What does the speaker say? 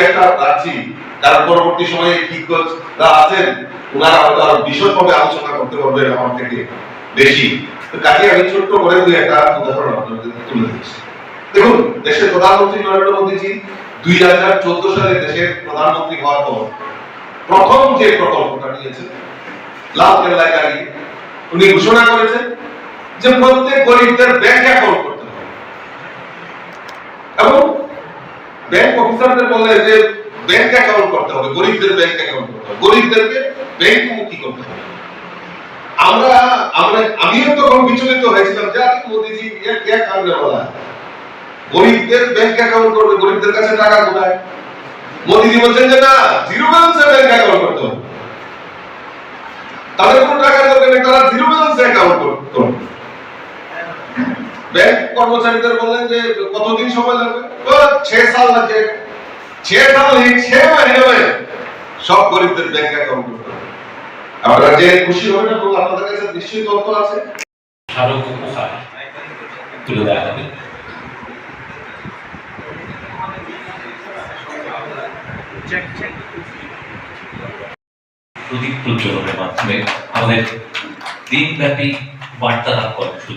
একটা রাখছি, কারণ পরবর্তী সময়ে শিক্ষকরা আছেন ওনারা হয়তো আরো বিশদভাবে আলোচনা করতে পারবেন আমার থেকে বেশি। তো কাজে আমি ছোট্ট করে দুই একটা উদাহরণ আপনাদের তুলে দিচ্ছি। দেখুন, দেশের প্রধানমন্ত্রী নরেন্দ্র মোদীজি 2014 সালে দেশের প্রধানমন্ত্রী হওয়ার পর প্রথম যে প্রকল্পটা নিয়েছেন, লাল কেল্লায় দাঁড়িয়ে উনি ঘোষণা করেছেন যে প্রত্যেক গরিবদের ব্যাংক অ্যাকাউন্ট করতে হবে, এবং ব্যাংক অফিসারদের বলে যে ব্যাংক অ্যাকাউন্ট করতে হবে, গরিবদের ব্যাংক অ্যাকাউন্ট করতে হবে, গরিবদেরকে ব্যাংকমুখী করতে হবে। আমিও তখন বিচলিত হয়েছিলাম যে মোদীজি কে কারণে বলা গরিবদের ব্যাংক অ্যাকাউন্ট করবে, গরিবদের কাছে টাকা কোথায়? মোদীজি বলছেন যে না, জিরো ব্যালেন্সে ব্যাংক অ্যাকাউন্ট করতে হবে, তাদের কোনো টাকার দরকার নেই, তারা জিরো ব্যালেন্সে অ্যাকাউন্ট করবে। ব্যাংক কর্মচারীদের বললেন যে কতদিন সময় লাগবে? 6 সাল লাগবে। 6 সাল নেই, 6 মহিনা में সব গরিবদের ব্যাংক অ্যাকাউন্ট করতে হবে। আপনারা যে খুশি হবেন এবং আপনাদের কাছে নিশ্চয়ই তথ্য আছে। স্মারক উপহার তুলে দেওয়া হবে। প্রদীপ প্রজ্বলনের মাধ্যমে আমাদের দিনব্যাপী বার্তালাপ কর্মসূচি